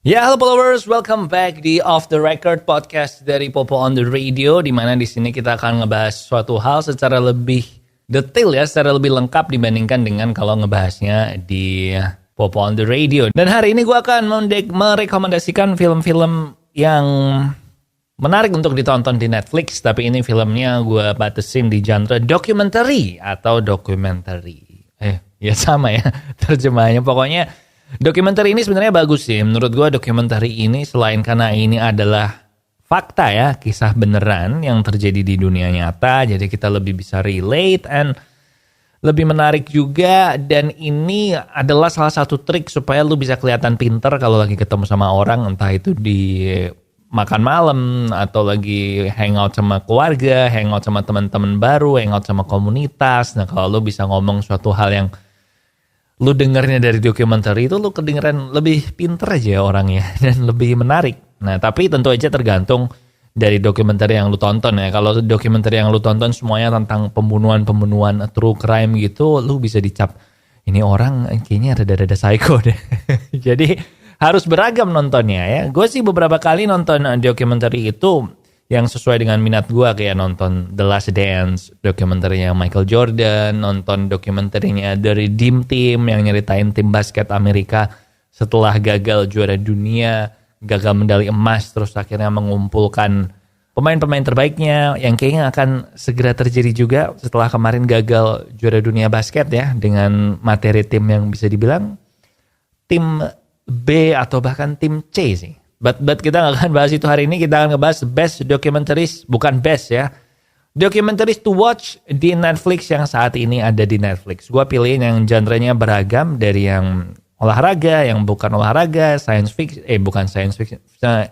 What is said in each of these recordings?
Ya, halo followers, welcome back di Off the Record podcast dari Popo on the Radio, di mana di sini kita akan ngebahas suatu hal secara lebih detail ya, secara lebih lengkap dibandingkan dengan kalau ngebahasnya di Popo on the Radio. Dan hari ini gue akan merekomendasikan film-film yang menarik untuk ditonton di Netflix, tapi ini filmnya gue batasin di genre documentary atau documentary. Ya sama ya terjemahannya, pokoknya dokumenter ini sebenarnya bagus sih. Menurut gue dokumenter ini selain karena ini adalah fakta ya, kisah beneran yang terjadi di dunia nyata, jadi kita lebih bisa relate and lebih menarik juga. Dan ini adalah salah satu trik supaya lu bisa kelihatan pinter kalau lagi ketemu sama orang, entah itu di makan malam atau lagi hangout sama keluarga, hangout sama teman-teman baru, hangout sama komunitas. Nah kalau lu bisa ngomong suatu hal yang lu dengernya dari dokumenter itu, lu kedengeran lebih pinter aja orangnya dan lebih menarik. Nah tapi tentu aja tergantung dari dokumenter yang lu tonton ya. Kalau dokumenter yang lu tonton semuanya tentang pembunuhan true crime gitu, lu bisa dicap ini orang kayaknya rada-rada psycho deh. Jadi harus beragam nontonnya ya. Gue sih beberapa kali nonton dokumenter itu yang sesuai dengan minat gue, kayak nonton The Last Dance, dokumenternya Michael Jordan, nonton dokumenternya The Redeem Team yang nyeritain tim basket Amerika setelah gagal juara dunia, gagal medali emas, terus akhirnya mengumpulkan pemain-pemain terbaiknya yang kayaknya akan segera terjadi juga setelah kemarin gagal juara dunia basket ya, dengan materi tim yang bisa dibilang tim B atau bahkan tim C sih. But kita gak akan bahas itu hari ini. Kita akan ngebahas best documentaries, bukan best ya, documentaries to watch di Netflix yang saat ini ada di Netflix. Gue pilih yang genrenya beragam, dari yang olahraga, yang bukan olahraga, bukan science fiction,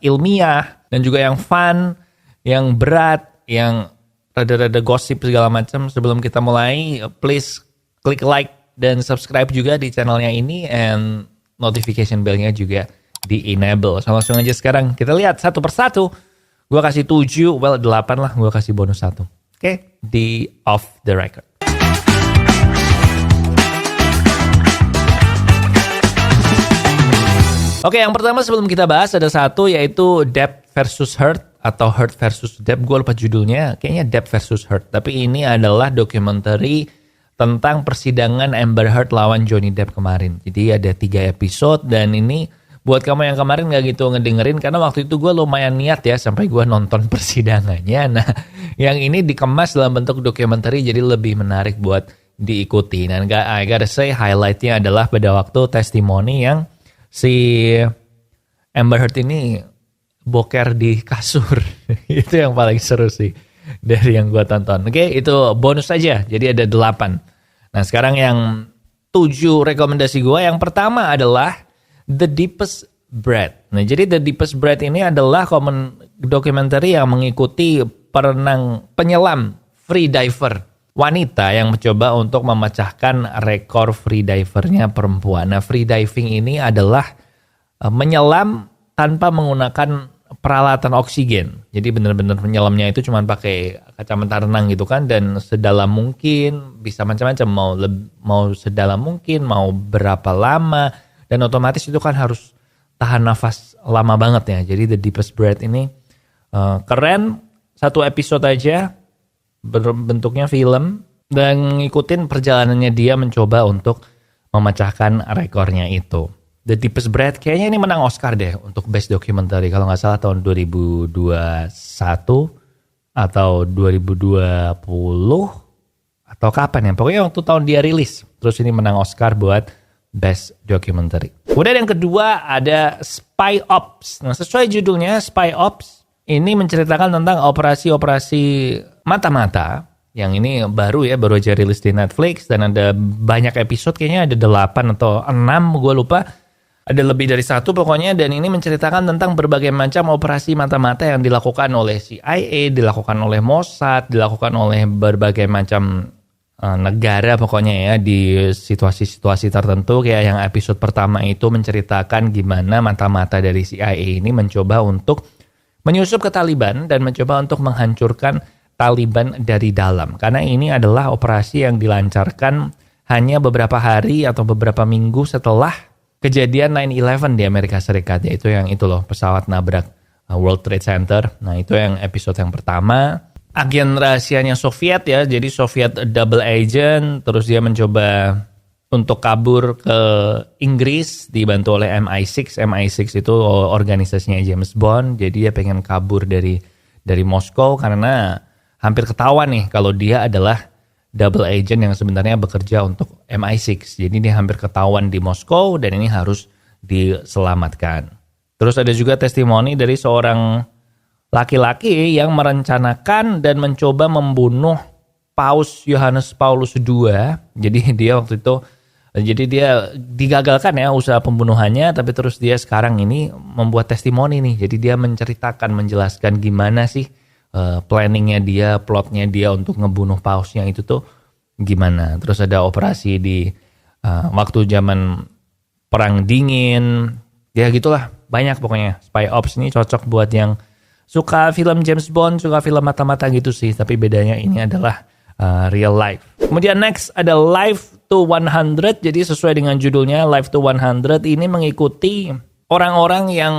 ilmiah, dan juga yang fun, yang berat, yang rada-rada gosip segala macam. Sebelum kita mulai, please klik like dan subscribe juga di channelnya ini, and notification bellnya juga di enable. So langsung aja sekarang kita lihat satu persatu. Gue kasih 7, 8 lah, gue kasih bonus 1. Oke, di Off the Record. Oke, yang pertama sebelum kita bahas ada satu, yaitu Depp versus Heard atau Heard versus Depp. Gue lupa judulnya, kayaknya Depp versus Heard. Tapi ini adalah dokumenter tentang persidangan Amber Heard lawan Johnny Depp kemarin. Jadi ada 3 episode, dan ini buat kamu yang kemarin gak gitu ngedengerin, karena waktu itu gue lumayan niat ya sampai gue nonton persidangannya. Nah yang ini dikemas dalam bentuk dokumenter, jadi lebih menarik buat diikuti. Dan I gotta say highlightnya adalah pada waktu testimoni yang si Amber Heard ini boker di kasur. Itu yang paling seru sih dari yang gue tonton. Oke, itu bonus aja, jadi ada 8. Nah sekarang yang 7 rekomendasi gue. Yang pertama adalah The Deepest Breath. Nah, jadi The Deepest Breath ini adalah dokumenter yang mengikuti penyelam freediver wanita yang mencoba untuk memecahkan rekor freedivernya perempuan. Nah, freediving ini adalah menyelam tanpa menggunakan peralatan oksigen. Jadi benar-benar penyelamnya itu cuma pakai kacamata renang gitu kan, dan sedalam mungkin, bisa macam-macam, mau sedalam mungkin, mau berapa lama. Dan otomatis itu kan harus tahan nafas lama banget ya. Jadi The Deepest Breath ini keren. 1 episode aja, bentuknya film, dan ngikutin perjalanannya dia mencoba untuk memecahkan rekornya itu. The Deepest Breath kayaknya ini menang Oscar deh untuk Best Documentary. Kalau gak salah tahun 2021 atau 2020 atau kapan ya. Pokoknya waktu tahun dia rilis. Terus ini menang Oscar buat Best Documentary. Kemudian yang kedua ada Spy Ops. Nah sesuai judulnya, Spy Ops ini menceritakan tentang operasi-operasi mata-mata. Yang ini baru aja rilis di Netflix, dan ada banyak episode, kayaknya ada 8 atau 6, gue lupa. Ada lebih dari 1 pokoknya, dan ini menceritakan tentang berbagai macam operasi mata-mata yang dilakukan oleh CIA, dilakukan oleh Mossad, dilakukan oleh berbagai macam negara pokoknya ya, di situasi-situasi tertentu. Kayak yang episode pertama itu menceritakan gimana mata-mata dari CIA ini mencoba untuk menyusup ke Taliban dan mencoba untuk menghancurkan Taliban dari dalam. Karena ini adalah operasi yang dilancarkan hanya beberapa hari atau beberapa minggu setelah kejadian 9/11 di Amerika Serikat, yaitu yang itu loh, pesawat nabrak World Trade Center. Nah itu yang episode yang pertama. Agen rahasianya Soviet ya, jadi Soviet double agent, terus dia mencoba untuk kabur ke Inggris dibantu oleh MI6. MI6 itu organisasinya James Bond, jadi dia pengen kabur dari Moskow karena hampir ketahuan nih kalau dia adalah double agent yang sebenarnya bekerja untuk MI6. Jadi dia hampir ketahuan di Moskow dan ini harus diselamatkan. Terus ada juga testimoni dari seorang laki-laki yang merencanakan dan mencoba membunuh Paus Yohanes Paulus II. Jadi dia waktu itu, jadi dia digagalkan ya usaha pembunuhannya, tapi terus dia sekarang ini membuat testimoni nih. Jadi dia menceritakan, menjelaskan gimana sih planningnya dia, plotnya dia untuk ngebunuh pausnya itu tuh gimana. Terus ada operasi di waktu zaman perang dingin, ya gitulah, banyak pokoknya. Spy Ops ini cocok buat yang suka film James Bond, suka film mata-mata gitu sih, tapi bedanya ini adalah real life. Kemudian next ada Live to 100, jadi sesuai dengan judulnya Live to 100 ini mengikuti orang-orang yang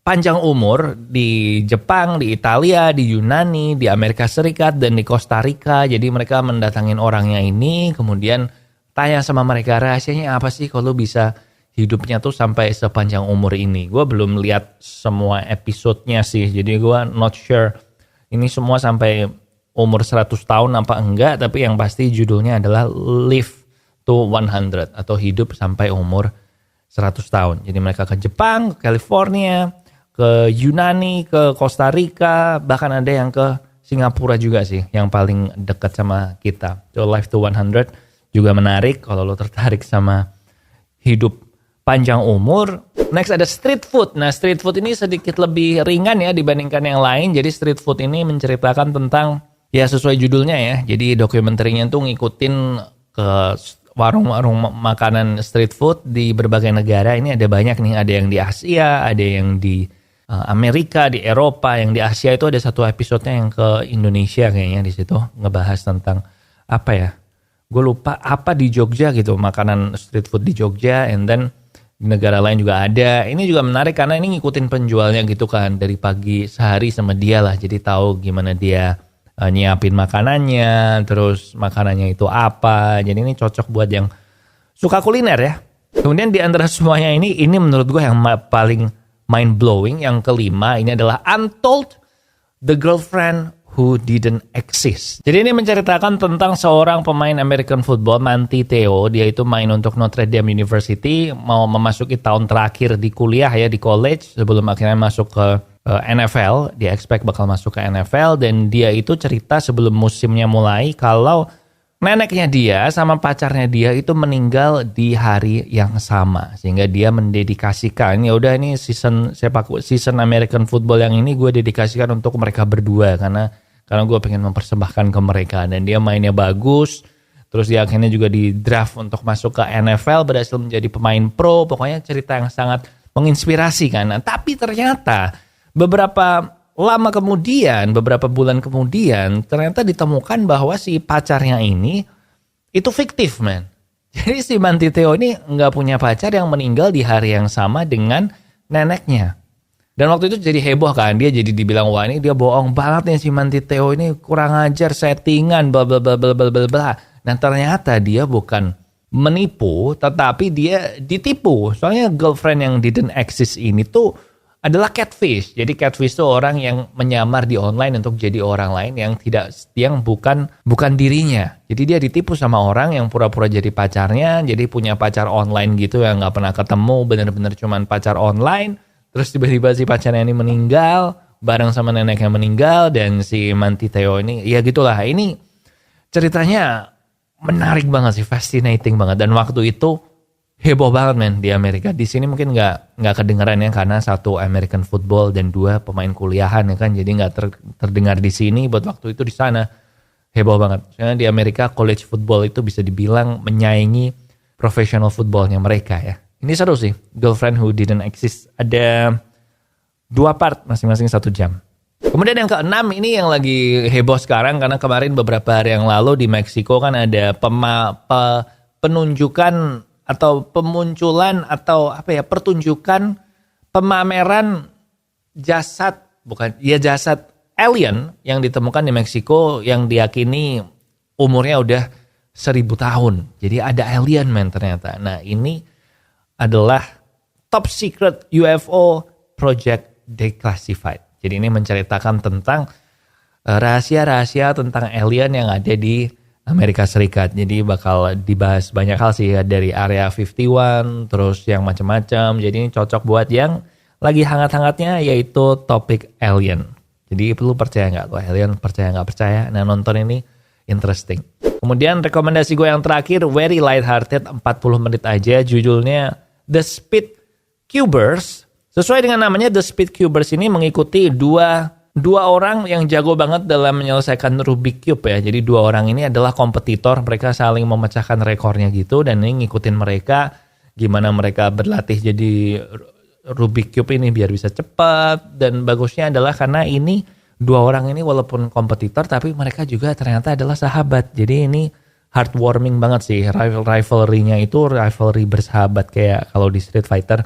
panjang umur di Jepang, di Italia, di Yunani, di Amerika Serikat, dan di Costa Rica. Jadi mereka mendatangin orangnya ini, kemudian tanya sama mereka, rahasianya apa sih kalau bisa hidupnya tuh sampai sepanjang umur ini. Gue belum lihat semua episodenya sih, jadi gue not sure ini semua sampai umur 100 tahun apa enggak, tapi yang pasti judulnya adalah Live to 100 atau hidup sampai umur 100 tahun. Jadi mereka ke Jepang, ke California, ke Yunani, ke Costa Rica, bahkan ada yang ke Singapura juga sih, yang paling dekat sama kita. So Live to 100 juga menarik kalau lo tertarik sama hidup panjang umur. Next ada street food. Nah street food ini sedikit lebih ringan ya dibandingkan yang lain. Jadi street food ini menceritakan tentang, ya sesuai judulnya ya, jadi dokumenterinya tuh ngikutin ke warung-warung makanan street food di berbagai negara. Ini ada banyak nih, ada yang di Asia, ada yang di Amerika, di Eropa. Yang di Asia itu ada satu episodenya yang ke Indonesia kayaknya, di situ ngebahas tentang apa ya, gue lupa apa di Jogja gitu, makanan street food di Jogja, and then di negara lain juga ada. Ini juga menarik karena ini ngikutin penjualnya gitu kan, dari pagi sehari sama dia lah, jadi tahu gimana dia nyiapin makanannya, terus makanannya itu apa. Jadi ini cocok buat yang suka kuliner ya. Kemudian di antara semuanya ini menurut gue yang paling mind blowing, yang kelima ini adalah Untold, The Girlfriend Who Didn't Exist. Jadi ini menceritakan tentang seorang pemain American football, Manti Te'o. Dia itu main untuk Notre Dame University, mau memasuki tahun terakhir di kuliah ya, di college, sebelum akhirnya masuk ke NFL. Dia expect bakal masuk ke NFL, dan dia itu cerita sebelum musimnya mulai kalau neneknya dia sama pacarnya dia itu meninggal di hari yang sama, sehingga dia mendedikasikan, ya udah ini season American football yang ini gue dedikasikan untuk mereka berdua karena gue pengen mempersembahkan ke mereka. Dan dia mainnya bagus, terus dia akhirnya juga di draft untuk masuk ke NFL, berhasil menjadi pemain pro. Pokoknya cerita yang sangat menginspirasi kan. Nah, tapi ternyata beberapa bulan kemudian ternyata ditemukan bahwa si pacarnya ini itu fiktif, man. Jadi si Manti Te'o ini nggak punya pacar yang meninggal di hari yang sama dengan neneknya. Dan waktu itu jadi heboh kan, dia jadi dibilang, wah ini dia bohong banget nih si Manti Te'o ini, kurang ajar, settingan, bla bla bla bla bla bla bla. Dan ternyata dia bukan menipu, tetapi dia ditipu. Soalnya girlfriend yang didn't exist ini tuh adalah catfish. Jadi catfish itu orang yang menyamar di online untuk jadi orang lain yang bukan dirinya. Jadi dia ditipu sama orang yang pura-pura jadi pacarnya, jadi punya pacar online gitu yang nggak pernah ketemu, bener-bener cuman pacar online. Terus tiba-tiba si pacarnya ini meninggal, bareng sama neneknya meninggal, dan si Manti Te'o ini, ya gitulah. Ini ceritanya menarik banget sih, fascinating banget. Dan waktu itu heboh banget men di Amerika. Di sini mungkin nggak kedengeran ya karena satu American football dan dua pemain kuliahan ya kan, jadi nggak terdengar di sini. Buat waktu itu di sana heboh banget. Soalnya di Amerika college football itu bisa dibilang menyaingi professional footballnya mereka ya. Ini seru sih, Girlfriend Who Didn't Exist. Ada 2 part masing-masing 1 jam. Kemudian yang keenam ini yang lagi heboh sekarang karena kemarin beberapa hari yang lalu di Meksiko kan ada penunjukan atau pemunculan atau pertunjukan pemameran jasad alien yang ditemukan di Meksiko yang diyakini umurnya udah 1000 tahun. Jadi ada alien ternyata. Nah, ini adalah top secret UFO project declassified. Jadi ini menceritakan tentang rahasia-rahasia tentang alien yang ada di Amerika Serikat. Jadi bakal dibahas banyak hal sih ya, dari Area 51 terus yang macam-macam. Jadi ini cocok buat yang lagi hangat-hangatnya yaitu topik alien. Jadi perlu percaya nggak tuh alien, percaya nggak percaya. Nah, nonton ini interesting. Kemudian rekomendasi gue yang terakhir very lighthearted, 40 menit aja, judulnya The Speed Cubers. Sesuai dengan namanya, The Speed Cubers ini mengikuti dua orang yang jago banget dalam menyelesaikan Rubik Cube ya. Jadi dua orang ini adalah kompetitor, mereka saling memecahkan rekornya gitu, dan ini ngikutin mereka gimana mereka berlatih jadi Rubik Cube ini biar bisa cepat. Dan bagusnya adalah karena ini dua orang ini walaupun kompetitor tapi mereka juga ternyata adalah sahabat. Jadi ini heartwarming banget sih. Rivalry-nya itu rivalry bersahabat kayak kalau di Street Fighter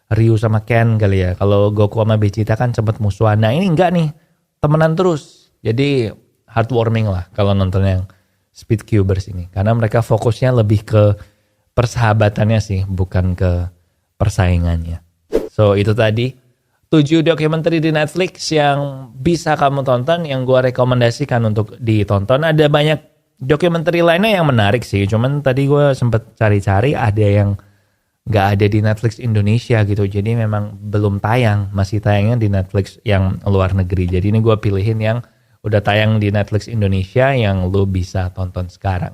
Ryu sama Ken kali ya. Kalau Goku sama Vegeta kan sempat musuhan. Nah, ini enggak nih, temenan terus. Jadi heartwarming lah kalau nonton yang Speed Cubers ini. Karena mereka fokusnya lebih ke persahabatannya sih, bukan ke persaingannya. So itu tadi 7 dokumenter di Netflix yang bisa kamu tonton, yang gue rekomendasikan untuk ditonton. Ada banyak dokumenter lainnya yang menarik sih. Cuman tadi gue sempat cari-cari, ada yang nggak ada di Netflix Indonesia gitu, jadi memang belum tayang, masih tayangnya di Netflix yang luar negeri. Jadi ini gue pilihin yang udah tayang di Netflix Indonesia yang lo bisa tonton sekarang.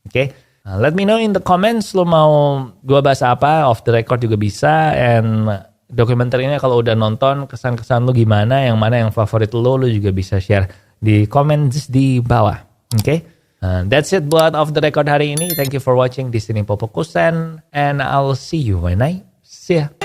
Oke? Let me know in the comments lo mau gue bahas apa, off the record juga bisa. And dokumenter ini kalau udah nonton, kesan-kesan lo gimana, yang mana yang favorit lo juga bisa share di comments di bawah. Oke? That's it buat Off the Record hari ini. Thank you for watching. Di sini Popo Kusen, and I'll see you when I see ya.